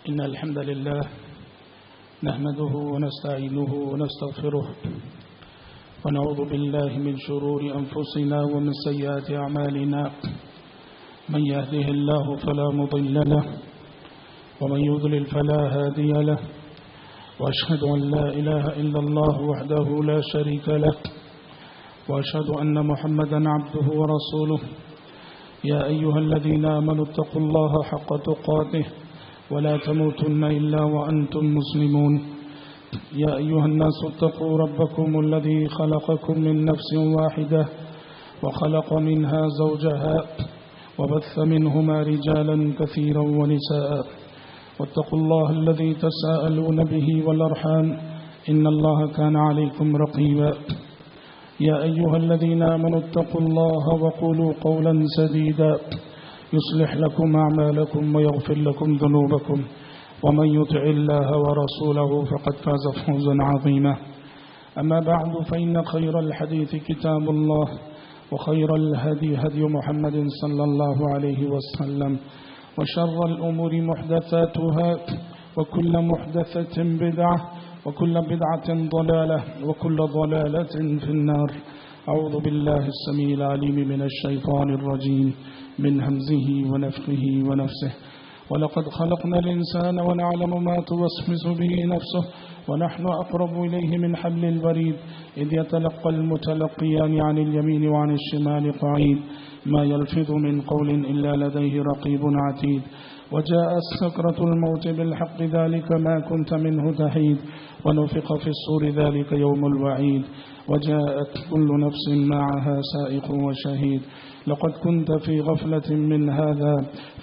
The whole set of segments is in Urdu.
إن الحمد لله نحمده ونستعينه ونستغفره ونعوذ بالله من شرور أنفسنا ومن سيئات أعمالنا من يهده الله فلا مضل له ومن يضلل فلا هادي له وأشهد أن لا إله إلا الله وحده لا شريك له وأشهد أن محمدا عبده ورسوله يا أيها الذين آمنوا اتقوا الله حق تقاته ولا تموتن إلا وأنتم مسلمون يا أيها الناس اتقوا ربكم الذي خلقكم من نفس واحدة وخلق منها زوجها وبث منهما رجالا كثيرا ونساء واتقوا الله الذي تساءلون به والأرحام إن الله كان عليكم رقيبا يا أيها الذين آمنوا اتقوا الله وقولوا قولا سديدا يصلح لكم أعمالكم ويغفر لكم ذنوبكم ومن يطع الله ورسوله فقد فاز فوزا عظيما أما بعد فإن خير الحديث كتاب الله وخير الهدي هدي محمد صلى الله عليه وسلم وشر الأمور محدثاتها وكل محدثة بدعة وكل بدعة ضلالة وكل ضلالة في النار أعوذ بالله السميع العليم من الشيطان الرجيم من همزه ونفخه ونفسه ولقد خلقنا الإنسان ونعلم ما توسوس به نفسه ونحن أقرب إليه من حبل الوريد إذ يتلقى المتلقيان عن اليمين وعن الشمال قعيد ما يلفظ من قول إلا لديه رقيب عتيد وجاء سكرة الموت بالحق ذلك ما كنت منه تحيد ونفخ في الصور ذلك يوم الوعيد وجاءت كل نفس معها سائق وشهيد لقد كنت في غفلة من هذا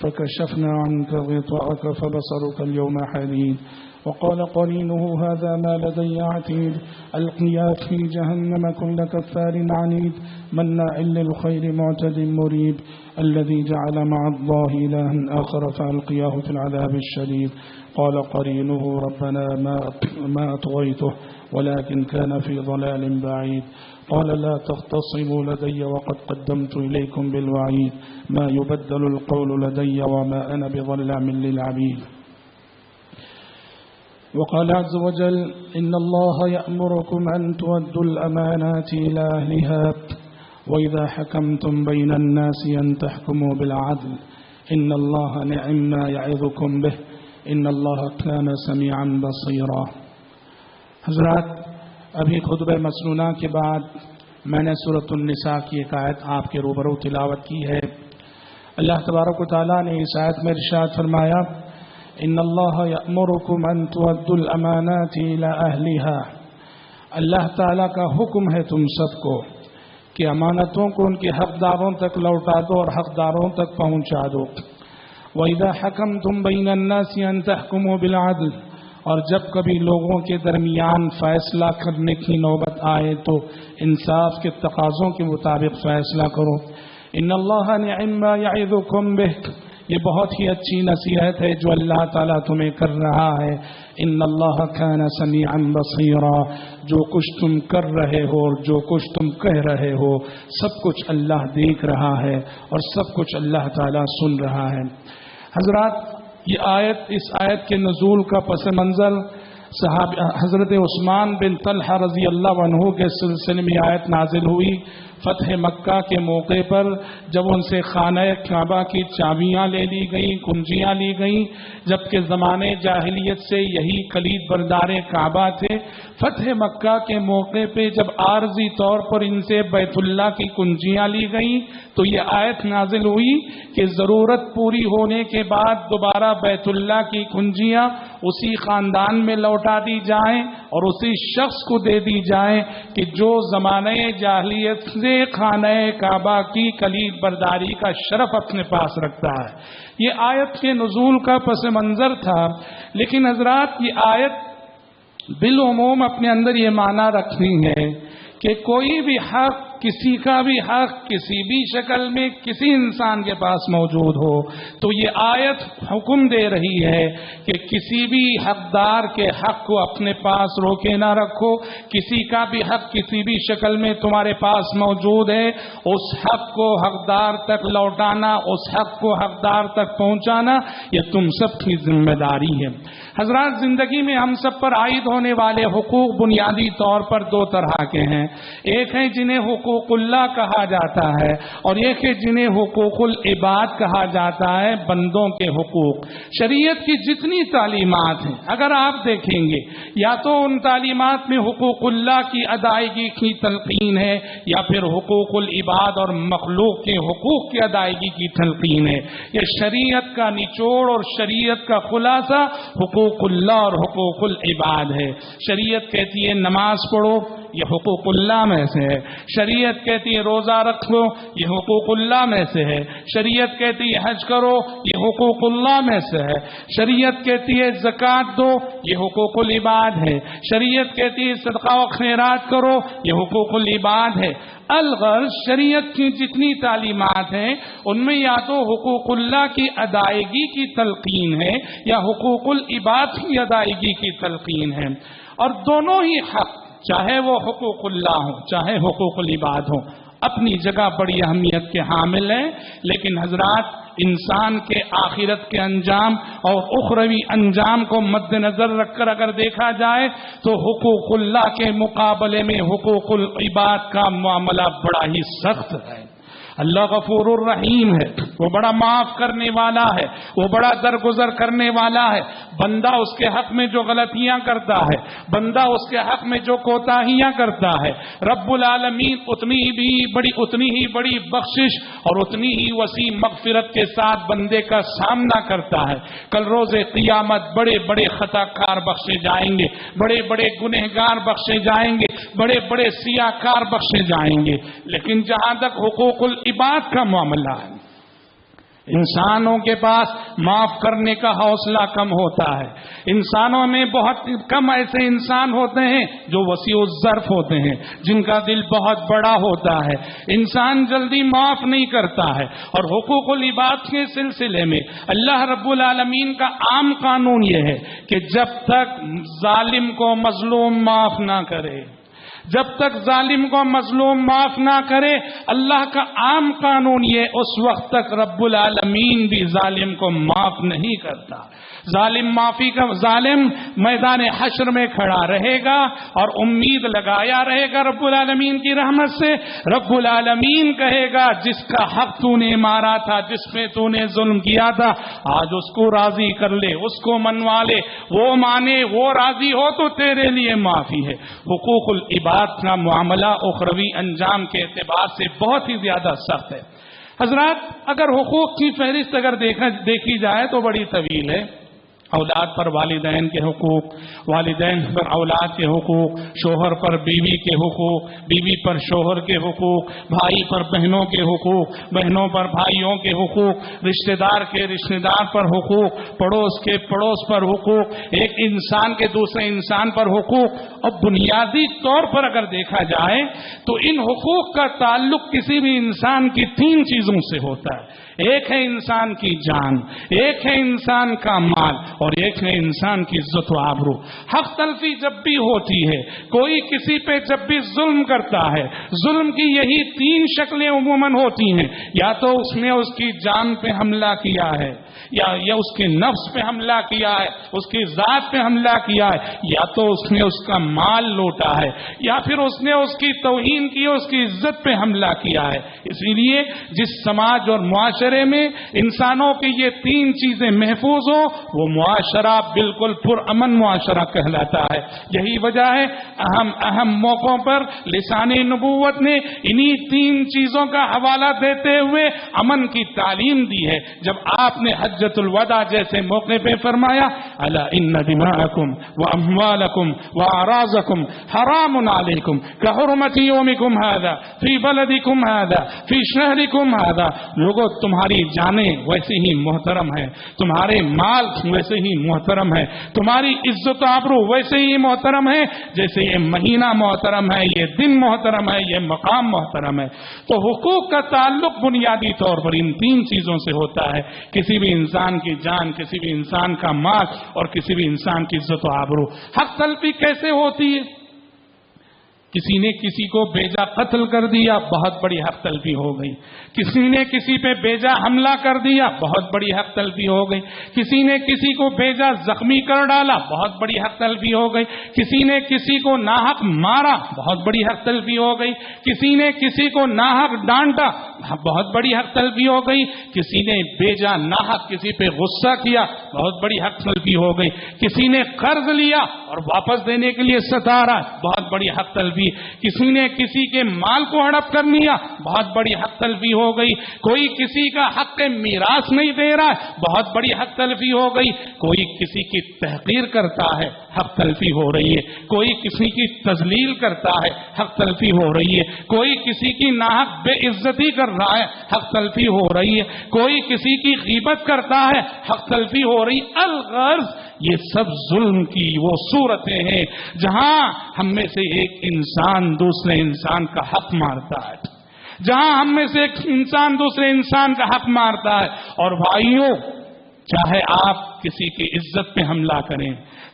فكشفنا عنك غطاءك فبصرك اليوم حديد وقال قرينه هذا ما لدي عتيد ألقيا في جهنم كل كفار عنيد مناع للخير معتد مريب الذي جعل مع الله إلها آخر فألقياه في العذاب الشديد قال قرينه ربنا ما أطغيته ولكن كان في ضلال بعيد قال لا تختصموا لدي وقد قدمت إليكم بالوعيد ما يبدل القول لدي وما أنا بظلام للعبيد وقال عز وجل إن الله يأمركم أن تؤدوا الأمانات إلى أهلها وإذا حكمتم بين الناس أن تحكموا بالعدل إن الله نعم ما يعظكم به إن الله كان سميعا بصيرا. حضرات، ابھی خطبہ مسنونہ کے بعد میں نے سورۃ النساء کی ایک آیت آپ کے روبرو تلاوت کی ہے. اللہ تبارک و تعالیٰ نے اس آیت میں ارشاد فرمایا ان اللہ یأمرکم ان تؤدوا الامانات الی اہلها. اللہ تعالیٰ کا حکم ہے تم سب کو کہ امانتوں کو ان کے حقداروں تک لوٹا دو اور حقداروں تک پہنچا دو. وَإِذَا حَكَمْتُمْ بَيْنَ النَّاسِ أَن تَحْكُمُوا بِالْعَدْلِ. اور جب کبھی لوگوں کے درمیان فیصلہ کرنے کی نوبت آئے تو انصاف کے تقاضوں کے مطابق فیصلہ کرو. ان اللہ نعم ما یعظکم بہ. یہ بہت ہی اچھی نصیحت ہے جو اللہ تعالیٰ تمہیں کر رہا ہے. ان اللہ کان سمیعا بصیرا. جو کچھ تم کر رہے ہو اور جو کچھ تم کہہ رہے ہو سب کچھ اللہ دیکھ رہا ہے اور سب کچھ اللہ تعالیٰ سن رہا ہے. حضرات، یہ آیت، اس آیت کے نزول کا پس منظر حضرت عثمان بن طلحہ رضی اللہ عنہ کے سلسلے میں آیت نازل ہوئی. فتح مکہ کے موقع پر جب ان سے خانہ کعبہ کی چابیاں لے لی گئیں، کنجیاں لی گئیں، جبکہ زمانے جاہلیت سے یہی کلید بردار کعبہ تھے. فتح مکہ کے موقع پہ جب عارضی طور پر ان سے بیت اللہ کی کنجیاں لی گئیں تو یہ آیت نازل ہوئی کہ ضرورت پوری ہونے کے بعد دوبارہ بیت اللہ کی کنجیاں اسی خاندان میں لوٹا دی جائیں اور اسی شخص کو دے دی جائیں کہ جو زمانے جاہلیت سے خانہ کعبہ کی کلید برداری کا شرف اپنے پاس رکھتا ہے. یہ آیت کے نزول کا پس منظر تھا. لیکن حضرات، یہ آیت بالعموم اپنے اندر یہ معنی رکھتی ہے کہ کوئی بھی حق کسی کا بھی حق کسی بھی شکل میں کسی انسان کے پاس موجود ہو تو یہ آیت حکم دے رہی ہے کہ کسی بھی حقدار کے حق کو اپنے پاس روکے نہ رکھو. کسی کا بھی حق کسی بھی شکل میں تمہارے پاس موجود ہے، اس حق کو حقدار تک لوٹانا، اس حق کو حقدار تک پہنچانا یہ تم سب کی ذمہ داری ہے. حضرات، زندگی میں ہم سب پر عائد ہونے والے حقوق بنیادی طور پر دو طرح کے ہیں. ایک ہے جنہیں حقوق اللہ کہا جاتا ہے اور ایک ہے جنہیں حقوق العباد کہا جاتا ہے، بندوں کے حقوق. شریعت کی جتنی تعلیمات ہیں اگر آپ دیکھیں گے یا تو ان تعلیمات میں حقوق اللہ کی ادائیگی کی تلقین ہے یا پھر حقوق العباد اور مخلوق کے حقوق کی ادائیگی کی تلقین ہے. یہ شریعت کا نچوڑ اور شریعت کا خلاصہ حقوق اللہ اور حقوق العباد ہے. شریعت کہتی ہے نماز پڑھو، یہ حقوق اللہ میں سے ہے. شریعت کہتی ہے روزہ رکھو، یہ حقوق اللہ میں سے ہے. شریعت کہتی ہے حج کرو، یہ حقوق اللہ میں سے ہے. شریعت کہتی ہے زکوٰۃ دو، یہ حقوق العباد ہے. شریعت کہتی ہے صدقہ و خیرات کرو، یہ حقوق العباد ہے. الغرض شریعت کی جتنی تعلیمات ہیں ان میں یا تو حقوق اللہ کی ادائیگی کی تلقین ہے یا حقوق العباد کی ادائیگی کی تلقین ہے. اور دونوں ہی حق، چاہے وہ حقوق اللہ ہوں چاہے حقوق العباد ہوں، اپنی جگہ بڑی اہمیت کے حامل ہیں. لیکن حضرات، انسان کے آخرت کے انجام اور اخروی انجام کو مد نظر رکھ کر اگر دیکھا جائے تو حقوق اللہ کے مقابلے میں حقوق العباد کا معاملہ بڑا ہی سخت ہے. اللہ غفور الرحیم ہے، وہ بڑا معاف کرنے والا ہے، وہ بڑا درگزر کرنے والا ہے. بندہ اس کے حق میں جو غلطیاں کرتا ہے، بندہ اس کے حق میں جو کوتاہیاں کرتا ہے، رب العالمین اتنی ہی بڑی بخشش اور اتنی ہی وسیع مغفرت کے ساتھ بندے کا سامنا کرتا ہے. کل روز قیامت بڑے بڑے خطا کار بخشے جائیں گے، بڑے بڑے گنہگار بخشے جائیں گے، بڑے بڑے سیاہ کار بخشے جائیں گے. لیکن جہاں تک حقوق عباد کا معاملہ ہے، انسانوں کے پاس معاف کرنے کا حوصلہ کم ہوتا ہے. انسانوں میں بہت کم ایسے انسان ہوتے ہیں جو وسیع الظرف ہوتے ہیں، جن کا دل بہت بڑا ہوتا ہے. انسان جلدی معاف نہیں کرتا ہے. اور حقوق العباد کے سلسلے میں اللہ رب العالمین کا عام قانون یہ ہے کہ جب تک ظالم کو مظلوم معاف نہ کرے، جب تک ظالم کو مظلوم معاف نہ کرے، اللہ کا عام قانون یہ اس وقت تک رب العالمین بھی ظالم کو معاف نہیں کرتا. ظالم میدان حشر میں کھڑا رہے گا اور امید لگایا رہے گا رب العالمین کی رحمت سے. رب العالمین کہے گا جس کا حق تو نے مارا تھا، جس پہ تو نے ظلم کیا تھا، آج اس کو راضی کر لے، اس کو منوا لے. وہ مانے، وہ راضی ہو تو تیرے لیے معافی ہے. حقوق العباد کا معاملہ اخروی انجام کے اعتبار سے بہت ہی زیادہ سخت ہے. حضرات، اگر حقوق کی فہرست اگر دیکھی جائے تو بڑی طویل ہے. اولاد پر والدین کے حقوق، والدین پر اولاد کے حقوق، شوہر پر بیوی کے حقوق، بیوی پر شوہر کے حقوق، بھائی پر بہنوں کے حقوق، بہنوں پر بھائیوں کے حقوق، رشتہ دار کے رشتہ دار پر حقوق، پڑوس کے پڑوس پر حقوق، ایک انسان کے دوسرے انسان پر حقوق. اور بنیادی طور پر اگر دیکھا جائے تو ان حقوق کا تعلق کسی بھی انسان کی تین چیزوں سے ہوتا ہے. ایک ہے انسان کی جان، ایک ہے انسان کا مال اور ایک ہے انسان کی عزت و آبرو. حق تلفی جب بھی ہوتی ہے، کوئی کسی پہ جب بھی ظلم کرتا ہے، ظلم کی یہی تین شکلیں عموماً ہوتی ہیں. یا تو اس نے اس کی جان پہ حملہ کیا ہے، یا اس کے نفس پہ حملہ کیا ہے، اس کی ذات پہ حملہ کیا ہے، یا تو اس نے اس کا مال لوٹا ہے، یا پھر اس نے اس کی توہین کی، اس کی عزت پہ حملہ کیا ہے. اسی لیے جس سماج اور معاشرے میں انسانوں کی یہ تین چیزیں محفوظ ہو وہ معاشرہ بالکل پرامن معاشرہ کہلاتا ہے. یہی وجہ ہے اہم موقعوں پر لسان نبوت نے انہی تین چیزوں کا حوالہ دیتے ہوئے امن کی تعلیم دی ہے. جب آپ نے حج حجۃ الوداع جیسے موقع پہ فرمایا الا ان دماءکم واموالکم واعراضکم حرام علیکم کحرمت یومکم ھذا فی بلدکم ھذا فی شہرکم ھذا. لوگوں تمہاری جانیں ویسے ہی محترم ہے, تمہارے مال ویسے ہی محترم ہے, تمہاری عزت و آبرو ویسے ہی محترم ہے جیسے یہ مہینہ محترم ہے, یہ دن محترم ہے, یہ مقام محترم ہے. تو حقوق کا تعلق بنیادی طور پر ان تین چیزوں سے ہوتا ہے. کسی بھی انسان کی جان, کسی بھی انسان کا مال اور کسی بھی انسان کی عزت و آبرو. حق تلفی کیسے ہوتی ہے؟ کسی نے کسی کو بیجا قتل کر دیا, بہت بڑی حق تلفی ہو گئی. کسی نے کسی پہ بیجا حملہ کر دیا, بہت بڑی حق تلفی ہو گئی. کسی نے کسی کو بیجا زخمی کر ڈالا, بہت بڑی حق تلفی ہو گئی. کسی نے کسی کو ناحق مارا, بہت بڑی حق تلفی ہو گئی. کسی نے کسی کو ناحق ڈانٹا, بہت بڑی حق تلفی ہو گئی. کسی نے بیجا ناحق کسی پہ غصہ کیا, بہت بڑی حق تلفی ہو گئی. کسی نے قرض لیا اور واپس دینے کے لیے ستارا, بہت بڑی حق تلفی. کسی نے کسی کے مال کو ہڑپ کر لیا, بہت بڑی حق تلفی ہو گئی. کوئی کسی کا حق میراث نہیں دے رہا ہے, بہت بڑی حق تلفی ہو گئی. کوئی کسی کی تحقیر کرتا ہے, حق تلفی ہو رہی ہے. کوئی کسی کی تذلیل کرتا ہے, حق تلفی ہو رہی ہے. کوئی کسی کی ناحق بے عزتی کر رہا ہے, حق تلفی ہو رہی ہے. کوئی کسی کی غیبت کرتا ہے, حق تلفی ہو رہی. الغرض یہ سب ظلم کی وہ صورتیں ہیں جہاں ہم میں سے ایک انسان دوسرے انسان کا حق مارتا ہے, جہاں ہم میں سے ایک انسان دوسرے انسان کا حق مارتا ہے. اور بھائیوں, چاہے آپ کسی کی عزت پہ حملہ کریں,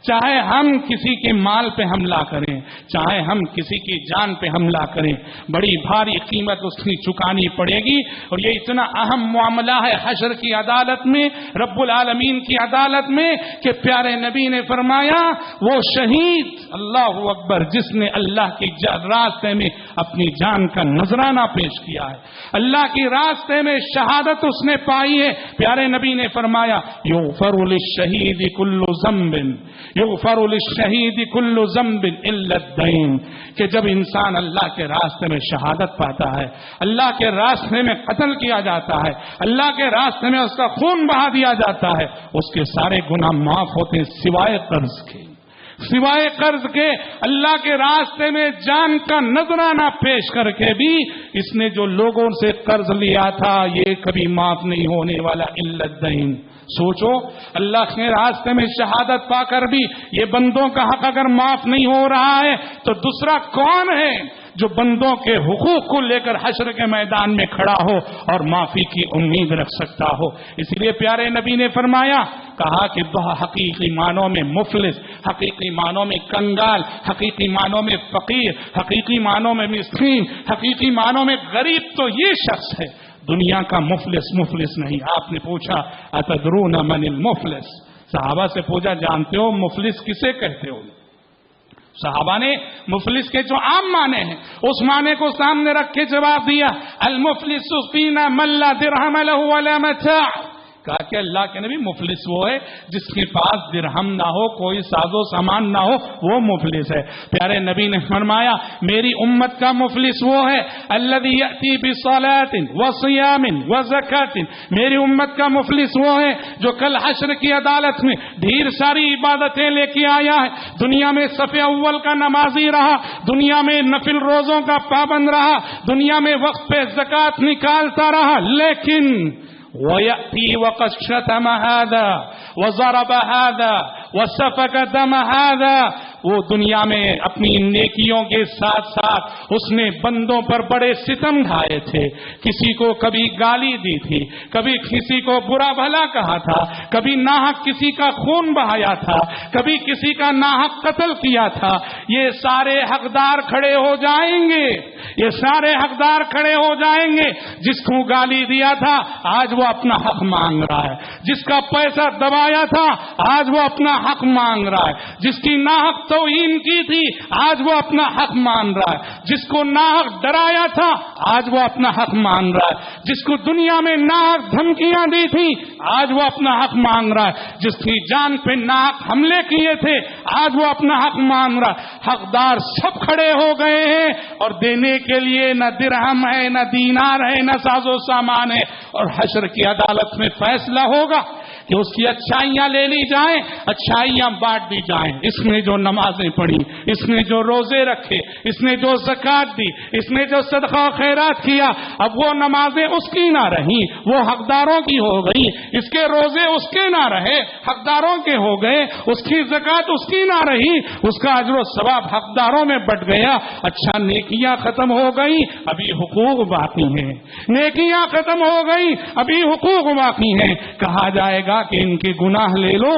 چاہے ہم کسی کے مال پہ حملہ کریں, چاہے ہم کسی کی جان پہ حملہ کریں, بڑی بھاری قیمت اس کی چکانی پڑے گی. اور یہ اتنا اہم معاملہ ہے حشر کی عدالت میں, رب العالمین کی عدالت میں, کہ پیارے نبی نے فرمایا وہ شہید اللہ اکبر جس نے اللہ کی راستے میں اپنی جان کا نذرانہ پیش کیا ہے, اللہ کی راستے میں شہادت اس نے پائی ہے. پیارے نبی نے فرمایا یغفر للشہید کل ذنب, یغفر للشہید کل ذنب الا الدین, کہ جب انسان اللہ کے راستے میں شہادت پاتا ہے, اللہ کے راستے میں قتل کیا جاتا ہے, اللہ کے راستے میں اس کا خون بہا دیا جاتا ہے, اس کے سارے گناہ معاف ہوتے ہیں سوائے قرض کے, سوائے قرض کے. اللہ کے راستے میں جان کا نذرانہ پیش کر کے بھی اس نے جو لوگوں سے قرض لیا تھا یہ کبھی معاف نہیں ہونے والا الا الدین. سوچو, اللہ کے راستے میں شہادت پا کر بھی یہ بندوں کا حق اگر معاف نہیں ہو رہا ہے تو دوسرا کون ہے جو بندوں کے حقوق کو لے کر حشر کے میدان میں کھڑا ہو اور معافی کی امید رکھ سکتا ہو؟ اس لیے پیارے نبی نے فرمایا, کہا کہ حقیقی معنوں میں مفلس, حقیقی معنوں میں کنگال, حقیقی معنوں میں فقیر, حقیقی معنوں میں مسکین, حقیقی معنوں میں غریب تو یہ شخص ہے, دنیا کا مفلس مفلس نہیں. آپ نے پوچھا اتدرون من المفلس, صحابہ سے پوچھا جانتے ہو مفلس کسے کہتے ہو؟ صحابہ نے مفلس کے جو عام معنی ہیں اس معنی کو سامنے رکھ کے جواب دیا, المفلس فینا من لا درہم له ولا متاع. کہا کہ اللہ کے نبی مفلس وہ ہے جس کے پاس درہم نہ ہو, کوئی ساز و سامان نہ ہو, وہ مفلس ہے. پیارے نبی نے فرمایا میری امت کا مفلس وہ ہے الذی یأتی بصلاۃ وصیام وزکات, میری امت کا مفلس وہ ہے جو کل حشر کی عدالت میں ڈھیر ساری عبادتیں لے کے آیا ہے, دنیا میں صف اول کا نمازی رہا, دنیا میں نفل روزوں کا پابند رہا, دنیا میں وقت پہ زکات نکالتا رہا, لیکن وَيَأْتِي وَقَدْ شَتَمَ هَذَا وَضَرَبَ هَذَا وَسَفَكَ دَمَ هَذَا. وہ دنیا میں اپنی نیکیوں کے ساتھ ساتھ اس نے بندوں پر بڑے ستم ڈھائے تھے, کسی کو کبھی گالی دی تھی, کبھی کسی کو برا بھلا کہا تھا, کبھی ناحق کسی کا خون بہایا تھا, کبھی کسی کا ناحق قتل کیا تھا. یہ سارے حقدار کھڑے ہو جائیں گے, یہ سارے حقدار کھڑے ہو جائیں گے. جس کو گالی دیا تھا آج وہ اپنا حق مانگ رہا ہے, جس کا پیسہ دبایا تھا آج وہ اپنا حق مانگ رہا ہے, جس کی ناحق توہین کی تھی آج وہ اپنا حق مان رہا ہے, جس کو ناحق ڈرایا تھا آج وہ اپنا حق مان رہا ہے, جس کو دنیا میں ناحق دھمکیاں دی تھی آج وہ اپنا حق مانگ رہا ہے, جس کی جان پہ ناحق حملے کیے تھے آج وہ اپنا حق مان رہا ہے. حقدار سب کھڑے ہو گئے ہیں اور دینے کے لیے نہ درہم ہے, نہ دینار ہے, نہ ساز و سامان ہے. اور حشر کی عدالت میں فیصلہ ہوگا کہ اس کی اچھائیاں لے لی جائیں، اچھائیاں بانٹ دی جائیں۔ اس نے جو نمازیں پڑھی، اس نے جو روزے رکھے، اس نے جو زکوٰۃ دی، اس نے جو صدقہ و خیرات کیا، اب وہ نمازیں اس کی نہ رہیں، وہ حقداروں کی ہو گئی۔ اس کے روزے اس کے نہ رہے، حقداروں کے ہو گئے۔ اس کی زکوٰۃ اس کی نہ رہی، اس کا اجر و ثواب حقداروں میں بٹ گیا۔ اچھا، نیکیاں ختم ہو گئی، ابھی حقوق باقی ہیں۔ نیکیاں ختم ہو گئی، ابھی حقوق باقی ہیں۔ کہا جائے گا کہ ان کے گناہ لے لو،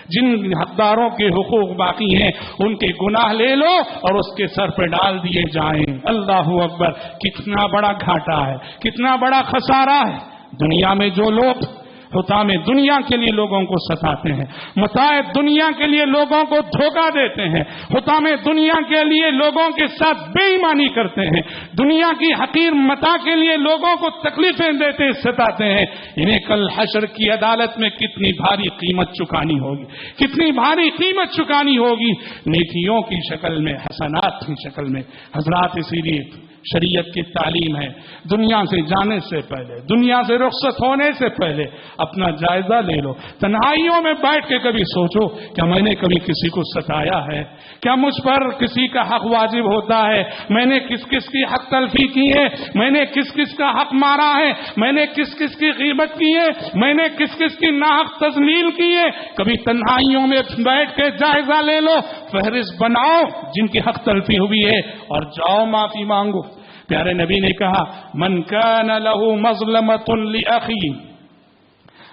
جن حقداروں کے حقوق باقی ہیں ان کے گناہ لے لو اور اس کے سر پہ ڈال دیے جائیں۔ اللہ اکبر! کتنا بڑا گھاٹا ہے، کتنا بڑا خسارہ ہے۔ دنیا میں جو لوگ حطام دنیا کے لیے لوگوں کو ستاتے ہیں، متاع دنیا کے لیے لوگوں کو دھوکہ دیتے ہیں، حطام دنیا کے لیے لوگوں کے ساتھ بے ایمانی کرتے ہیں، دنیا کی حقیر متاع کے لیے لوگوں کو تکلیفیں دیتے ستاتے ہیں، انہیں کل حشر کی عدالت میں کتنی بھاری قیمت چکانی ہوگی، کتنی بھاری قیمت چکانی ہوگی، نیکیوں کی شکل میں، حسنات کی شکل میں۔ حضرات، اسی لیے شریعت کی تعلیم ہے، دنیا سے جانے سے پہلے، دنیا سے رخصت ہونے سے پہلے اپنا جائزہ لے لو۔ تنہائیوں میں بیٹھ کے کبھی سوچو، کیا میں نے کبھی کسی کو ستایا ہے؟ کیا مجھ پر کسی کا حق واجب ہوتا ہے؟ میں نے کس کس کی حق تلفی کی ہے؟ میں نے کس کس کا حق مارا ہے؟ میں نے کس کس کی غیبت کی ہے؟ میں نے کس کس کی ناحق تذلیل کی ہے؟ کبھی تنہائیوں میں بیٹھ کے جائزہ لے لو، فہرست بناؤ جن کی حق تلفی ہوئی ہے اور جاؤ معافی مانگو۔ پیارے نبی نے کہا، من کان له مظلمة لأخيه،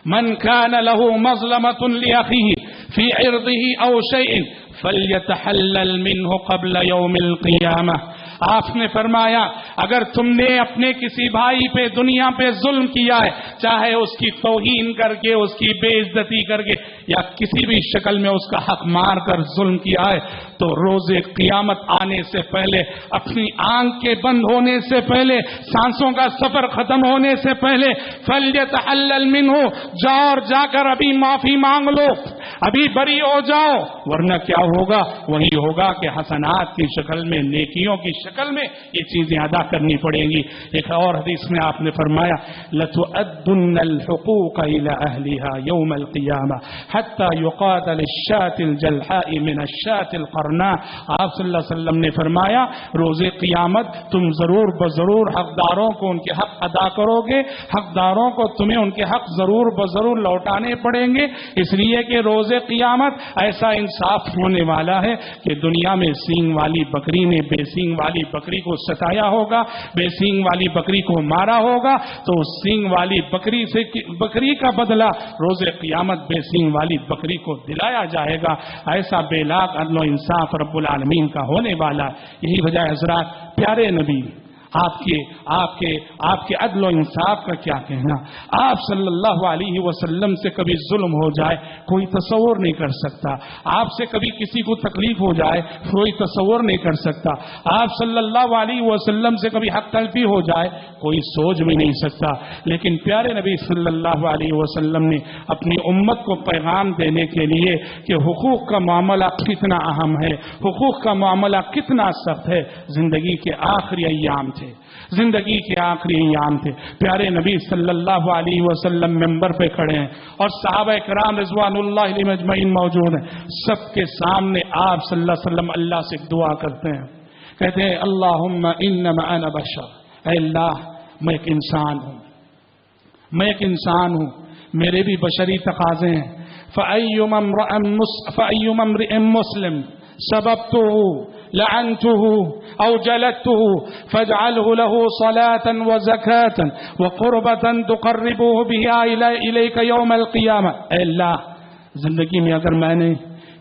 من کان له مظلمة لأخيه في عرضه أو شيء فليتحلل منه قبل يوم القيامة۔ آپ نے فرمایا، اگر تم نے اپنے کسی بھائی پہ دنیا پہ ظلم کیا ہے، چاہے اس کی توہین کر کے، اس کی بے عزتی کر کے، یا کسی بھی شکل میں اس کا حق مار کر ظلم کیا ہے، تو روز قیامت آنے سے پہلے، اپنی آنکھ کے بند ہونے سے پہلے، سانسوں کا سفر ختم ہونے سے پہلے، فَلْيَتَحَلَّلْ مِنْهُ، جاؤ اور جا کر ابھی معافی مانگ لو، ابھی بری ہو جاؤ، ورنہ کیا ہوگا؟ وہی ہوگا کہ حسنات کی شکل میں، نیکیوں کی شکل میں یہ چیزیں ادا کرنی پڑیں گی۔ ایک اور حدیث میں آپ نے فرمایا، لَتُؤَدُّنَّ الْحُقُوقَ إِلَىٰ أَهْلِهَا يَوْمَ الْقِيَامَةِ حَتَّى يُقَاتَ لِلشَّاةِ الْجَلْحَاءِ مِنَ الشَّاةِ الْقَرْنَاءِ۔ آپ صلی اللہ علیہ وسلم نے فرمایا، روز قیامت تم ضرور بضرور حقداروں کو ان کے حق ادا کرو گے، حقداروں کو تمہیں ان کے حق ضرور بضرور لوٹانے پڑیں گے، اس لیے کہ روز قیامت ایسا انصاف ہونے والا ہے کہ دنیا میں سینگ والی بکری نے بے سینگ والی بکری کو ستایا ہوگا، بے سینگ والی بکری کو مارا ہوگا، تو اس سینگ والی بکری کا بدلہ روز قیامت بے سینگ والی بکری کو دلایا جائے گا۔ ایسا بے لاگ عدل و انصاف رب العالمین کا ہونے والا۔ یہی وجہ حضرات، پیارے نبی، آپ کے عدل و انصاف کا کیا کہنا؟ آپ صلی اللہ علیہ وسلم سے کبھی ظلم ہو جائے کوئی تصور نہیں کر سکتا، آپ سے کبھی کسی کو تکلیف ہو جائے کوئی تصور نہیں کر سکتا، آپ صلی اللہ علیہ وسلم سے کبھی حق تلفی ہو جائے کوئی سوچ بھی نہیں سکتا، لیکن پیارے نبی صلی اللہ علیہ وسلم نے اپنی امت کو پیغام دینے کے لیے کہ حقوق کا معاملہ کتنا اہم ہے، حقوق کا معاملہ کتنا سخت ہے، زندگی کے آخری ایام تھے، زندگی کے آخری ایام تھے، پیارے نبی صلی اللہ علیہ وسلم منبر پہ کھڑے ہیں اور صحابہ کرام رضوان اللہ علیہم اجمعین موجود ہیں، سب کے سامنے آپ صلی اللہ علیہ وسلم اللہ سے دعا کرتے ہیں، کہتے ہیں اللہم انما انا بشر، اے اللہ میں ایک انسان ہوں، میں ایک انسان ہوں، میرے بھی بشری تقاضے ہیں، فَأَيُّمَا امْرِئٍ مُسْلِمٍ سَبَبْتُهُ لعنته أو جلدته فاجعله له صلاة وزكاة وقربة تقربه بها إليك يوم القيامة۔ اے اللہ، زندگی میں اگر میں نے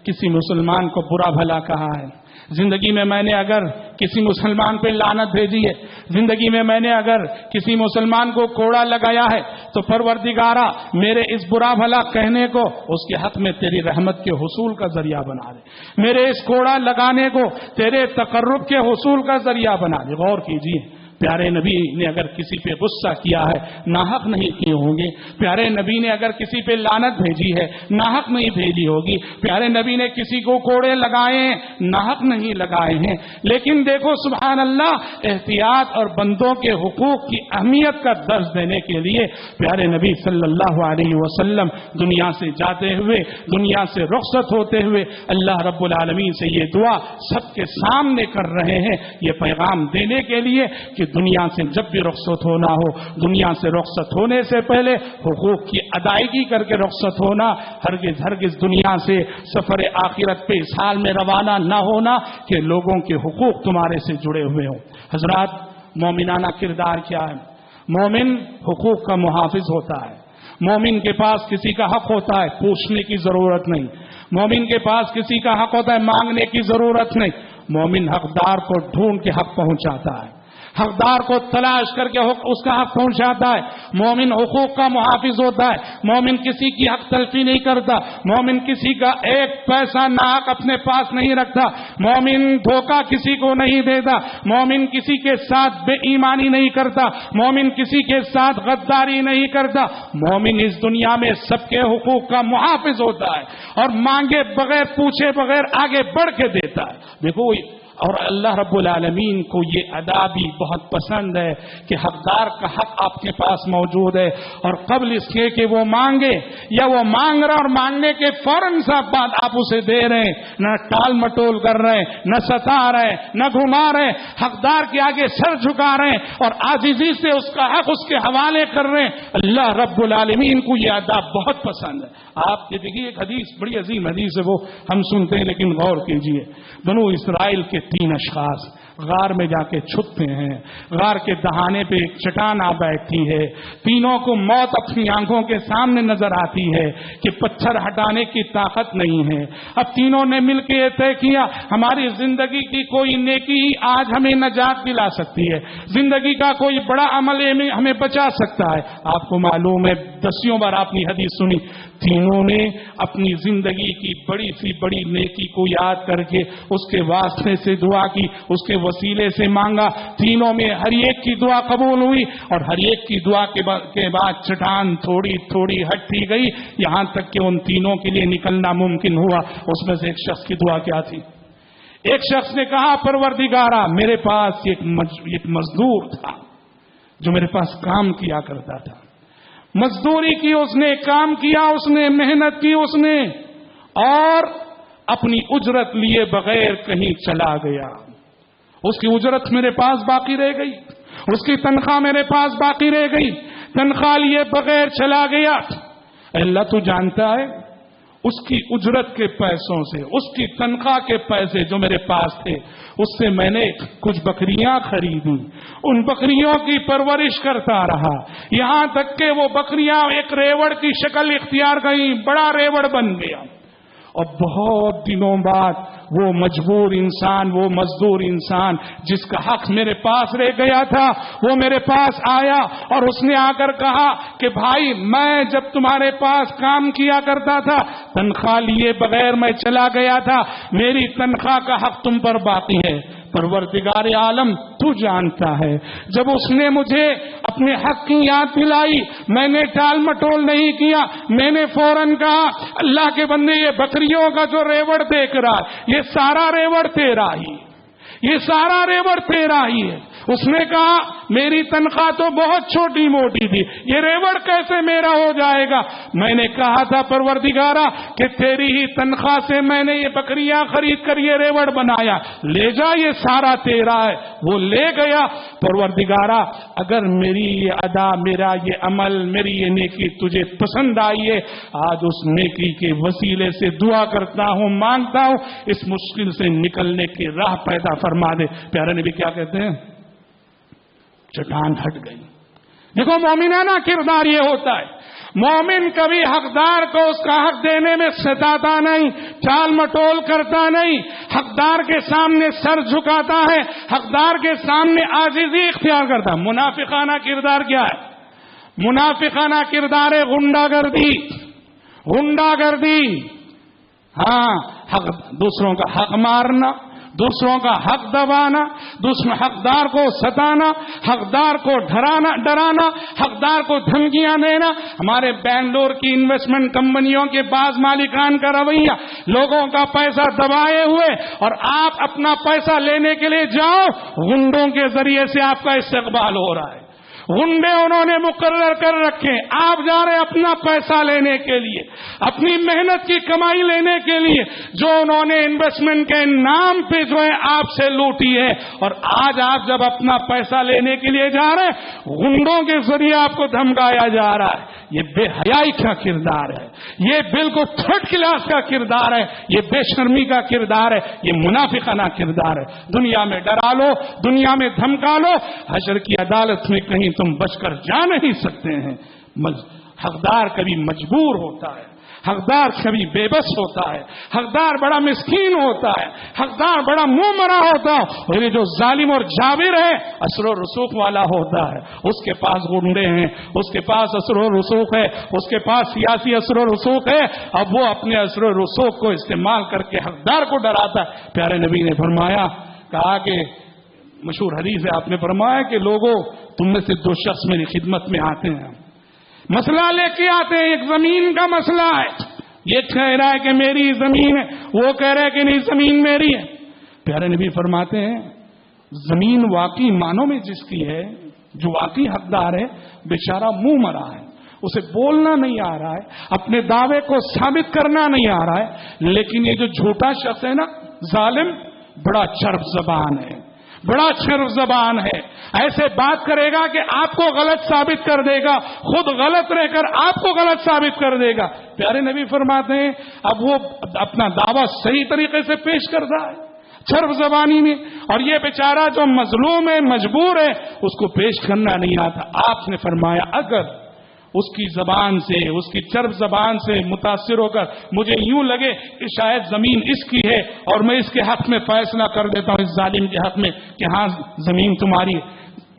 کسی مسلمان کو برا بھلا کہا ہے، زندگی میں میں نے اگر کسی مسلمان پہ لعنت بھیجی ہے، زندگی میں میں نے اگر کسی مسلمان کو کوڑا لگایا ہے، تو پروردگارا میرے اس برا بھلا کہنے کو اس کے حق میں تیری رحمت کے حصول کا ذریعہ بنا دے، میرے اس کوڑا لگانے کو تیرے تقرب کے حصول کا ذریعہ بنا دے۔ غور کیجیے، پیارے نبی نے اگر کسی پہ غصہ کیا ہے ناحق نہیں کیے ہوں گے. پیارے نبی نے اگر کسی پہ لعنت بھیجی ہے ناحق نہیں بھیجی ہوگی. پیارے نبی نے کسی کو کوڑے لگائے ناحق نہیں لگائے ہیں. لیکن دیکھو سبحان اللہ، احتیاط اور بندوں کے حقوق کی اہمیت کا درس دینے کے لیے پیارے نبی صلی اللہ علیہ وسلم دنیا سے جاتے ہوئے، دنیا سے رخصت ہوتے ہوئے اللہ رب العالمین سے یہ دعا سب کے سامنے کر رہے ہیں، یہ پیغام دینے کے لیے کہ دنیا سے جب بھی رخصت ہونا ہو، دنیا سے رخصت ہونے سے پہلے حقوق کی ادائیگی کر کے رخصت ہونا. ہرگز دنیا سے سفر آخرت پہ اس حال میں روانہ نہ ہونا کہ لوگوں کے حقوق تمہارے سے جڑے ہوئے ہوں. حضرات، مومنانہ کردار کیا ہے؟ مومن حقوق کا محافظ ہوتا ہے. مومن کے پاس کسی کا حق ہوتا ہے، پوچھنے کی ضرورت نہیں. مومن کے پاس کسی کا حق ہوتا ہے، مانگنے کی ضرورت نہیں. مومن حقدار کو ڈھونڈ کے حق پہنچاتا ہے، حقدار کو تلاش کر کے اس کا حق پہنچاتا ہے. مومن حقوق کا محافظ ہوتا ہے. مومن کسی کی حق تلفی نہیں کرتا. مومن کسی کا ایک پیسہ ناحق اپنے پاس نہیں رکھتا. مومن دھوکہ کسی کو نہیں دیتا. مومن کسی کے ساتھ بے ایمانی نہیں کرتا. مومن کسی کے ساتھ غداری نہیں کرتا. مومن اس دنیا میں سب کے حقوق کا محافظ ہوتا ہے اور مانگے بغیر پوچھے بغیر آگے بڑھ کے دیتا ہے. دیکھو، اور اللہ رب العالمین کو یہ ادا بھی بہت پسند ہے کہ حقدار کا حق آپ کے پاس موجود ہے، اور قبل اس کے کہ وہ مانگے یا وہ مانگ رہا اور مانگنے کے فوراً ساتھ بعد آپ اسے دے رہے ہیں، نہ ٹال مٹول کر رہے ہیں، نہ ستا رہے ہیں، نہ گھما رہے ہیں، حقدار کے آگے سر جھکا رہے ہیں اور عاجزی سے اس کا حق اس کے حوالے کر رہے ہیں. اللہ رب العالمین کو یہ ادا بہت پسند ہے. آپ یہ دیکھیے، ایک حدیث بڑی عظیم حدیث ہے، وہ ہم سنتے ہیں لیکن غور کیجیے. بنو اسرائیل کے 3 اشخاص غار میں جا کے چھپتے ہیں. غار کے دہانے پہ ایک چٹان آ بیٹھتی ہے. تینوں کو موت اپنی آنکھوں کے سامنے نظر آتی ہے کہ پتھر ہٹانے کی طاقت نہیں ہے. اب تینوں نے مل کے یہ طے کیا ہماری زندگی کی کوئی نیکی ہی آج ہمیں نجات دلا سکتی ہے، زندگی کا کوئی بڑا عمل ہمیں بچا سکتا ہے. آپ کو معلوم ہے، 10 بار آپ نے حدیث سنی، تینوں نے اپنی زندگی کی بڑی سی بڑی نیکی کو یاد کر کے اس کے واسطے سے دعا کی، اس کے وسیلے سے مانگا. تینوں میں ہر ایک کی دعا قبول ہوئی اور ہر ایک کی دعا کے بعد چٹان تھوڑی تھوڑی ہٹتی گئی، یہاں تک کہ ان تینوں کے لیے نکلنا ممکن ہوا. اس میں سے ایک شخص کی دعا کیا تھی؟ ایک شخص نے کہا، پروردگارا، میرے پاس ایک مزدور تھا جو میرے پاس کام کیا کرتا تھا. مزدوری کی اس نے، کام کیا اس نے، محنت کی اس نے، اور اپنی اجرت لیے بغیر کہیں چلا گیا. اس کی اجرت میرے پاس باقی رہ گئی، اس کی تنخواہ میرے پاس باقی رہ گئی، تنخواہ لیے بغیر چلا گیا. اللہ تو جانتا ہے، اس کی اجرت کے پیسوں سے، اس کی تنخواہ کے پیسے جو میرے پاس تھے، اس سے میں نے کچھ بکریاں خریدی. ان بکریوں کی پرورش کرتا رہا یہاں تک کہ وہ بکریاں ایک ریوڑ کی شکل اختیار کریں، بڑا ریوڑ بن گیا. اور بہت دنوں بعد وہ مجبور انسان، وہ مزدور انسان جس کا حق میرے پاس رہ گیا تھا، وہ میرے پاس آیا اور اس نے آ کر کہا کہ بھائی، میں جب تمہارے پاس کام کیا کرتا تھا، تنخواہ لیے بغیر میں چلا گیا تھا، میری تنخواہ کا حق تم پر باقی ہے. پروردگار عالم تو جانتا ہے، جب اس نے مجھے اپنے حق کی یاد دلائی، میں نے ٹال مٹول نہیں کیا، میں نے فوراً کہا، اللہ کے بندے، یہ بکریوں کا جو ریوڑ دیکھ رہا، یہ سارا ریوڑ تیرا ہی، یہ سارا ریوڑ تیرا ہی ہے. اس نے کہا، میری تنخواہ تو بہت چھوٹی موٹی تھی، یہ ریوڑ کیسے میرا ہو جائے گا؟ میں نے کہا تھا پروردگارا کہ تیری ہی تنخواہ سے میں نے یہ بکریاں خرید کر یہ ریوڑ بنایا، لے جا، یہ سارا تیرا ہے. وہ لے گیا. پروردگارا، اگر میری یہ ادا، میرا یہ عمل، میری یہ نیکی تجھے پسند آئی ہے، آج اس نیکی کے وسیلے سے دعا کرتا ہوں، مانگتا ہوں، اس مشکل سے نکلنے کی راہ پیدا فرما دے. پیارے نبی کیا کہتے ہیں؟ چٹان ہٹ گئی. دیکھو، مومنانہ کردار یہ ہوتا ہے. مومن کبھی حقدار کو اس کا حق دینے میں ستاتا نہیں، ٹال مٹول کرتا نہیں، حقدار کے سامنے سر جھکاتا ہے، حقدار کے سامنے عاجزی اختیار کرتا ہے. منافقانہ کردار کیا ہے؟ منافقانہ کردار ہے غنڈہ گردی. غنڈہ گردی، ہاں، دوسروں کا حق مارنا، دوسروں کا حق دبانا، دوسرے حقدار کو ستانا، حقدار کو ڈرانا، حقدار کو دھمکیاں دینا. ہمارے بنگلور کی انویسٹمنٹ کمپنیوں کے بعض مالکان کا رویہ لوگوں کا پیسہ دبائے ہوئے، اور آپ اپنا پیسہ لینے کے لیے جاؤ، غنڈوں کے ذریعے سے آپ کا استقبال ہو رہا ہے. غنڈے انہوں نے مقرر کر رکھے، آپ جا رہے اپنا پیسہ لینے کے لیے، اپنی محنت کی کمائی لینے کے لیے، جو انہوں نے انویسٹمنٹ کے نام پہ جو ہے آپ سے لوٹی ہے. اور آج آپ جب اپنا پیسہ لینے کے لیے جا رہے ہیں، غنڈوں کے ذریعے آپ کو دھمکایا جا رہا ہے. یہ بے حیائی کا کردار ہے، یہ بالکل تھرڈ کلاس کا کردار ہے، یہ بے شرمی کا کردار ہے، یہ منافقانہ کردار ہے. دنیا میں ڈرا لو، دنیا میں دھمکا لو، حشر کی عدالت میں کہیں تم بچ کر جا نہیں سکتے ہیں. حقدار کبھی مجبور ہوتا ہے، حقدار کبھی بے بس ہوتا ہے، حقدار بڑا مسکین ہوتا ہے، حقدار بڑا منہ مرا ہوتا ہے. اور یہ جو ظالم اور جابر ہے، اثر و رسوخ والا ہوتا ہے. اس کے پاس گنڈے ہیں، اس کے پاس اثر و رسوخ ہے، اس کے پاس سیاسی اثر و رسوخ ہے. اب وہ اپنے اثر و رسوخ کو استعمال کر کے حقدار کو ڈراتا ہے. پیارے نبی نے فرمایا، کہا کہ مشہور حدیث ہے، آپ نے فرمایا کہ لوگوں تم میں سے دو شخص میری خدمت میں آتے ہیں، مسئلہ لے کے آتے ہیں. ایک زمین کا مسئلہ ہے، یہ کہہ رہا ہے کہ میری زمین ہے، وہ کہہ رہا ہے کہ نہیں زمین میری ہے. پیارے نبی فرماتے ہیں زمین واقعی معنوں میں جس کی ہے، جو واقعی حقدار ہے، بیچارہ منہ مرا ہے، اسے بولنا نہیں آ رہا ہے، اپنے دعوے کو ثابت کرنا نہیں آ رہا ہے. لیکن یہ جو جھوٹا شخص ہے نا، ظالم، بڑا چرب زبان ہے، بڑا چرب زبان ہے. ایسے بات کرے گا کہ آپ کو غلط ثابت کر دے گا، خود غلط رہ کر آپ کو غلط ثابت کر دے گا. پیارے نبی فرماتے ہیں اب وہ اپنا دعویٰ صحیح طریقے سے پیش کرتا ہے چرب زبانی میں، اور یہ بیچارہ جو مظلوم ہے، مجبور ہے، اس کو پیش کرنا نہیں آتا. آپ نے فرمایا اگر اس کی زبان سے، اس کی چرب زبان سے متاثر ہو کر مجھے یوں لگے کہ شاید زمین اس کی ہے اور میں اس کے حق میں فیصلہ کر دیتا ہوں، اس ظالم کے حق میں کہ ہاں زمین تمہاری ہے،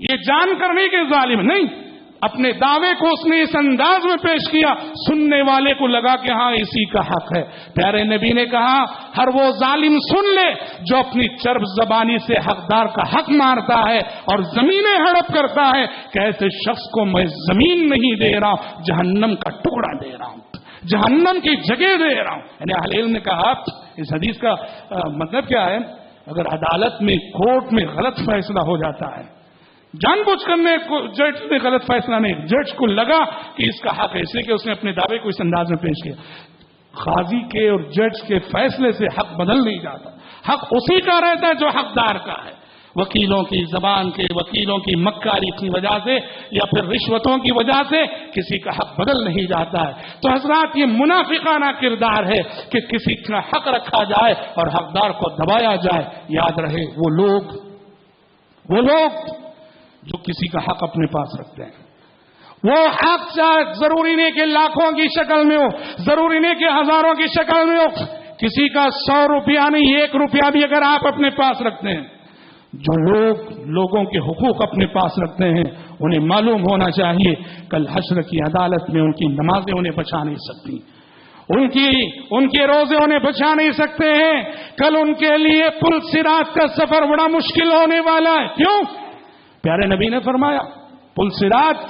یہ جان کر نہیں کہ ظالم نہیں، اپنے دعوے کو اس نے اس انداز میں پیش کیا، سننے والے کو لگا کہ ہاں اسی کا حق ہے. پیارے نبی نے کہا ہر وہ ظالم سن لے جو اپنی چرب زبانی سے حقدار کا حق مارتا ہے اور زمینیں ہڑپ کرتا ہے کہ ایسے شخص کو میں زمین نہیں دے رہا ہوں، جہنم کا ٹکڑا دے رہا ہوں، جہنم کی جگہ دے رہا ہوں. یعنی اہل علم نے کہا اس حدیث کا مطلب کیا ہے، اگر عدالت میں، کورٹ میں غلط فیصلہ ہو جاتا ہے، جان بوجھ کرنے کو جج نے غلط فیصلہ نہیں، جج کو لگا کہ اس کا حق ہے، اس لیے کہ اس نے اپنے دعوے کو اس انداز میں پیش کیا. قاضی کے اور جج کے فیصلے سے حق بدل نہیں جاتا، حق اسی کا رہتا ہے جو حقدار کا ہے. وکیلوں کی زبان کے، وکیلوں کی مکاری کی وجہ سے یا پھر رشوتوں کی وجہ سے کسی کا حق بدل نہیں جاتا ہے. تو حضرات یہ منافقانہ کردار ہے کہ کسی کا حق رکھا جائے اور حقدار کو دبایا جائے. یاد رہے وہ لوگ جو کسی کا حق اپنے پاس رکھتے ہیں، وہ حق چاہے ضروری نہیں کہ لاکھوں کی شکل میں ہو، ضروری نہیں کہ ہزاروں کی شکل میں ہو، کسی کا 100 روپیہ نہیں، 1 روپیہ بھی اگر آپ اپنے پاس رکھتے ہیں، جو لوگوں کے حقوق اپنے پاس رکھتے ہیں انہیں معلوم ہونا چاہیے کل حشر کی عدالت میں ان کی نمازیں انہیں بچا نہیں سکتی، ان کے روزے انہیں بچا نہیں سکتے ہیں. کل ان کے لیے پل صراط کا سفر بڑا مشکل ہونے والا ہے. کیوں؟ پیارے نبی نے فرمایا پل صراط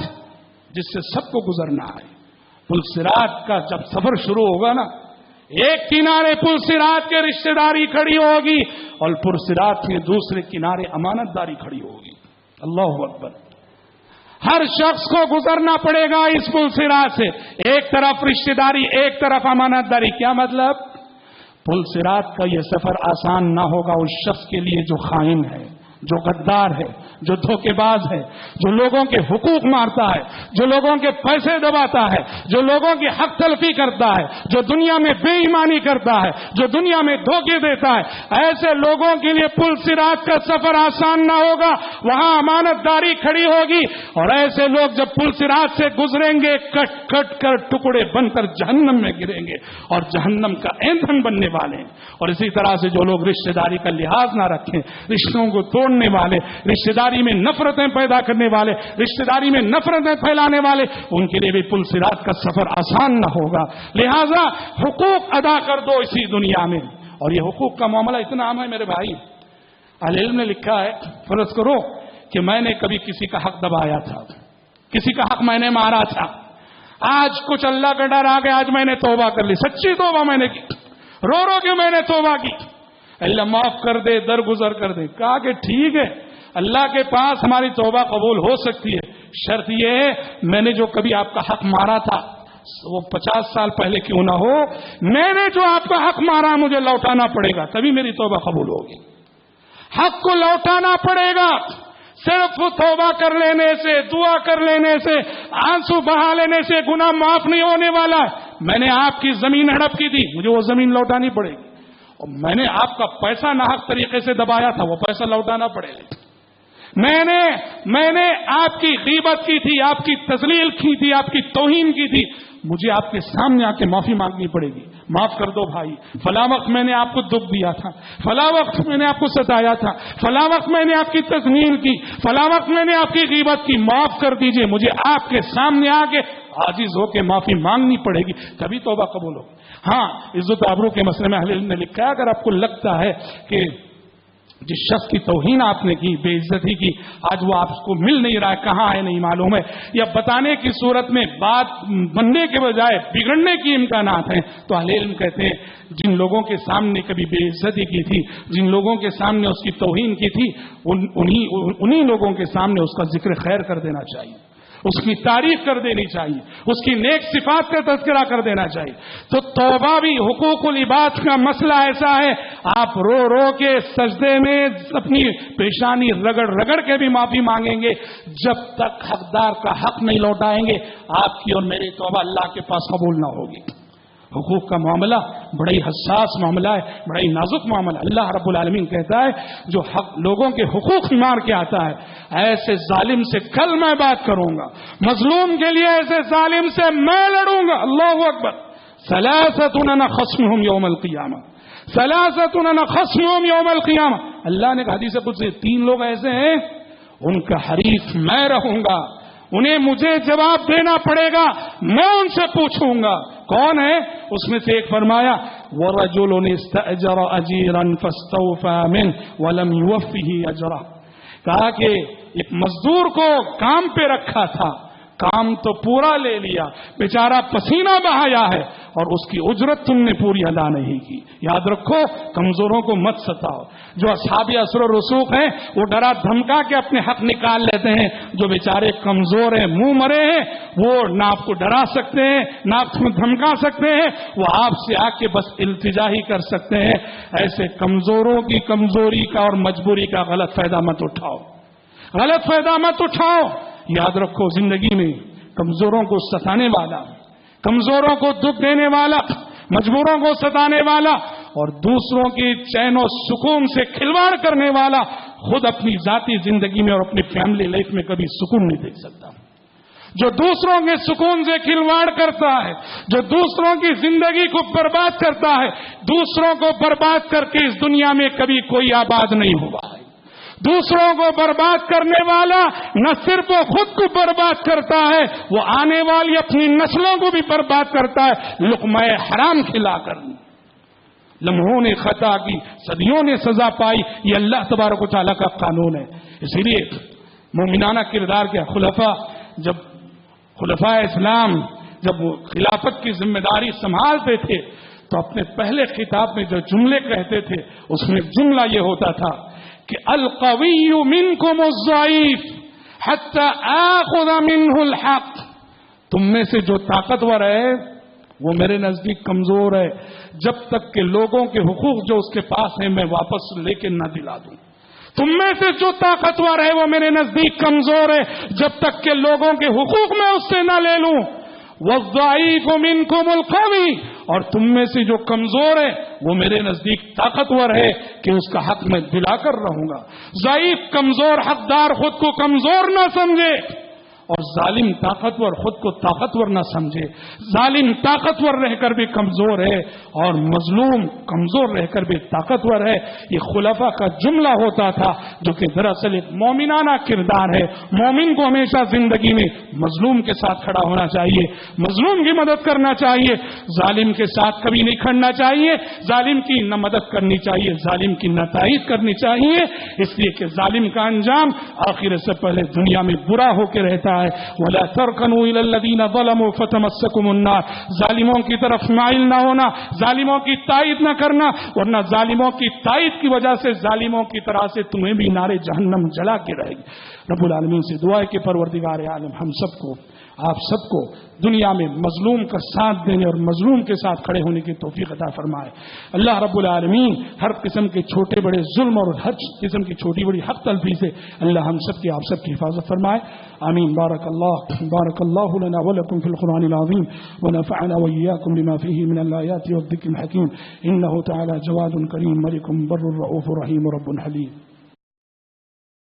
جس سے سب کو گزرنا ہے، پل صراط کا جب سفر شروع ہوگا نا، ایک کنارے پل صراط کے رشتہ داری کھڑی ہوگی اور پل صراط کے دوسرے کنارے امانت داری کھڑی ہوگی. اللہ اکبر. ہر شخص کو گزرنا پڑے گا اس پل صراط سے، ایک طرف رشتہ داری، ایک طرف امانت داری. کیا مطلب؟ پل صراط کا یہ سفر آسان نہ ہوگا اس شخص کے لیے جو خائن ہے، جو غدار ہے، جو دھوکے باز ہے، جو لوگوں کے حقوق مارتا ہے، جو لوگوں کے پیسے دباتا ہے، جو لوگوں کی حق تلفی کرتا ہے، جو دنیا میں بے ایمانی کرتا ہے، جو دنیا میں دھوکے دیتا ہے. ایسے لوگوں کے لیے پل صراط کا سفر آسان نہ ہوگا، وہاں امانت داری کھڑی ہوگی اور ایسے لوگ جب پل صراط سے گزریں گے کٹ کٹ کر ٹکڑے بن کر جہنم میں گریں گے اور جہنم کا ایندھن بننے والے ہیں. اور اسی طرح سے جو لوگ رشتہ داری کا لحاظ نہ رکھیں، رشتوں کو توڑنے والے، رشتہ داری میں نفرتیں پیدا کرنے والے، رشتہ داری میں نفرتیں پھیلانے والے، ان کے لیے بھی پل صراط کا سفر آسان نہ ہوگا. لہذا حقوق ادا کر دو اسی دنیا میں. اور یہ حقوق کا معاملہ اتنا عام ہے میرے بھائی اہل علم نے لکھا ہے فرض کرو کہ میں نے کبھی کسی کا حق دبایا تھا، کسی کا حق میں نے مارا تھا، آج کچھ اللہ کا ڈر آ گیا، آج میں نے توبہ کر لی، سچی توبہ میں نے کی، رو رو کے میں نے توبہ کی، اللہ معاف کر دے، درگزر کر دے۔ کہا کہ ٹھیک ہے، اللہ کے پاس ہماری توبہ قبول ہو سکتی ہے، شرط یہ ہے میں نے جو کبھی آپ کا حق مارا تھا وہ 50 سال پہلے کیوں نہ ہو، میں نے جو آپ کا حق مارا مجھے لوٹانا پڑے گا، تبھی میری توبہ قبول ہوگی۔ حق کو لوٹانا پڑے گا، صرف توبہ کر لینے سے، دعا کر لینے سے، آنسو بہا لینے سے گناہ معاف نہیں ہونے والا ہے۔ میں نے آپ کی زمین ہڑپ کی تھی، مجھے وہ زمین لوٹانی پڑے گی، اور میں نے آپ کا پیسہ ناحق طریقے سے دبایا تھا، وہ پیسہ لوٹانا پڑے گا۔ میں نے آپ کی غیبت کی تھی، آپ کی تذلیل کی تھی، آپ کی توہین کی تھی، مجھے آپ کے سامنے آ کے معافی مانگنی پڑے گی، معاف کر دو بھائی، فلاں وقت میں نے آپ کو دکھ دیا تھا، فلاں وقت میں نے آپ کو ستایا تھا، فلاں وقت میں نے آپ کی تذلیل کی، فلاں وقت میں نے آپ کی غیبت کی، معاف کر دیجئے، مجھے آپ کے سامنے آ کے عاجز ہو کے معافی مانگنی پڑے گی، تبھی توبہ قبول ہوگی۔ ہاں، عزت آبرو کے مسئلے میں اہل علم نے لکھا ہے اگر آپ کو لگتا ہے کہ جس شخص کی توہین آپ نے کی، بے عزتی کی، آج وہ آپ کو مل نہیں رہا ہے، کہاں ہے نہیں معلوم ہے، یا بتانے کی صورت میں بات بننے کے بجائے بگڑنے کی امکانات ہیں، تو اہل علم کہتے ہیں جن لوگوں کے سامنے کبھی بے عزتی کی تھی، جن لوگوں کے سامنے اس کی توہین کی تھی، انہی لوگوں کے سامنے اس کا ذکر خیر کر دینا چاہیے، اس کی تعریف کر دینی چاہیے، اس کی نیک صفات کا تذکرہ کر دینا چاہیے۔ تو توبہ بھی حقوق العباد کا مسئلہ ایسا ہے، آپ رو رو کے سجدے میں اپنی پیشانی رگڑ رگڑ کے بھی معافی مانگیں گے، جب تک حقدار کا حق نہیں لوٹائیں گے آپ کی اور میری توبہ اللہ کے پاس قبول نہ ہوگی۔ حقوق کا معاملہ بڑا ہی حساس معاملہ ہے، بڑا ہی نازک معاملہ۔ اللہ رب العالمین کہتا ہے جو حق لوگوں کے حقوق مار کے آتا ہے، ایسے ظالم سے کل میں بات کروں گا، مظلوم کے لیے ایسے ظالم سے میں لڑوں گا۔ اللہ اکبر۔ ثلاثۃ انا خصمهم یوم القیامہ، ثلاثۃ انا خصمهم یوم القیامہ۔ اللہ نے حدیث قدسی 3 لوگ ایسے ہیں ان کا حریف میں رہوں گا، انہیں مجھے جواب دینا پڑے گا، میں ان سے پوچھوں گا کون ہے؟ اس میں سے ایک فرمایا وَرَجُلٌ اسْتَأْجَرَ أَجِيرًا فَاسْتَوْفَىٰ مِنْهُ وَلَمْ يُوَفِّهِ أَجْرَهُ۔ کہا کہ ایک مزدور کو کام پہ رکھا تھا، کام تو پورا لے لیا، بیچارہ پسینہ بہایا ہے اور اس کی اجرت تم نے پوری ادا نہیں کی۔ یاد رکھو کمزوروں کو مت ستاؤ۔ جو اصحاب اسر و رسوخ ہیں وہ ڈرا دھمکا کے اپنے حق نکال لیتے ہیں، جو بیچارے کمزور ہیں، منہ مرے ہیں، وہ نہ آپ کو ڈرا سکتے ہیں نہ آپ کو دھمکا سکتے ہیں، وہ آپ سے آ کے بس التجا ہی کر سکتے ہیں۔ ایسے کمزوروں کی کمزوری کا اور مجبوری کا غلط فائدہ مت اٹھاؤ، غلط فائدہ مت اٹھاؤ۔ یاد رکھو زندگی میں کمزوروں کو ستانے والا، کمزوروں کو دکھ دینے والا، مجبوروں کو ستانے والا اور دوسروں کی چین و سکون سے کھلواڑ کرنے والا خود اپنی ذاتی زندگی میں اور اپنی فیملی لائف میں کبھی سکون نہیں دیکھ سکتا۔ جو دوسروں کے سکون سے کھلواڑ کرتا ہے، جو دوسروں کی زندگی کو برباد کرتا ہے، دوسروں کو برباد کر کے اس دنیا میں کبھی کوئی آباد نہیں ہوا ہے۔ دوسروں کو برباد کرنے والا نہ صرف وہ خود کو برباد کرتا ہے، وہ آنے والی اپنی نسلوں کو بھی برباد کرتا ہے، لقمہ حرام کھلا کر۔ لمحوں نے خطا کی، صدیوں نے سزا پائی، یہ اللہ تبارک و تعالیٰ کا قانون ہے۔ اسی لیے مومنانہ کردار کے خلفاء اسلام جب وہ خلافت کی ذمہ داری سنبھالتے تھے تو اپنے پہلے خطاب میں جو جملے کہتے تھے اس میں جملہ یہ ہوتا تھا کہ القوی منکم الضعیف حتی آخذ منہ الحق، تم میں سے جو طاقتور ہے وہ میرے نزدیک کمزور ہے جب تک کہ لوگوں کے حقوق جو اس کے پاس ہیں میں واپس لے کے نہ دلا دوں۔ تم میں سے جو طاقتور ہے وہ میرے نزدیک کمزور ہے جب تک کہ لوگوں کے حقوق میں اس سے نہ لے لوں۔ والضعیف منکم القوی، اور تم میں سے جو کمزور ہے وہ میرے نزدیک طاقتور ہے کہ اس کا حق میں دلا کر رہوں گا۔ ضعیف کمزور حقدار خود کو کمزور نہ سمجھے، اور ظالم طاقتور خود کو طاقتور نہ سمجھے. ظالم طاقتور رہ کر بھی کمزور ہے اور مظلوم کمزور رہ کر بھی طاقتور ہے. یہ خلفاء کا جملہ ہوتا تھا جو کہ دراصل ایک مومنانہ کردار ہے. مومن کو ہمیشہ زندگی میں مظلوم کے ساتھ کھڑا ہونا چاہیے, مظلوم کی مدد کرنا چاہیے, ظالم کے ساتھ کبھی نہیں کھڑنا چاہیے, ظالم کی نہ مدد کرنی چاہیے, ظالم کی نہ تائید کرنی چاہیے, اس لیے کہ ظالم کا انجام آخرت سے پہلے دنیا میں برا ہو کے رہتا ہے. وَلَا تَرْكَنُوا إِلَى الَّذِينَ ظَلَمُوا فَتَمَسَّكُمُ النَّارُ, ظالموں کی طرف مائل نہ ہونا, ظالموں کی تائید نہ کرنا, ورنہ ظالموں کی تائید کی وجہ سے ظالموں کی طرح سے تمہیں بھی نار جہنم جلا کے رہے گی. رب العالمین سے دعا ہے کہ پروردگار عالم ہم سب کو, آپ سب کو دنیا میں مظلوم کا ساتھ دینے اور مظلوم کے ساتھ کھڑے ہونے کی توفیق عطا فرمائے. اللہ رب العالمین ہر قسم کے چھوٹے بڑے ظلم اور ہر قسم کی چھوٹی بڑی حق تلفی سے اللہ ہم سب کی آپ سب کی حفاظت فرمائے. آمین. بارک اللہ لنا ولکم فی القرآن العظیم ونفعنا وإياكم بما فيه من الآیات والذکر الحکیم. انه تعالی جواد کریم ملک بر رؤوف رحیم رب حلیم.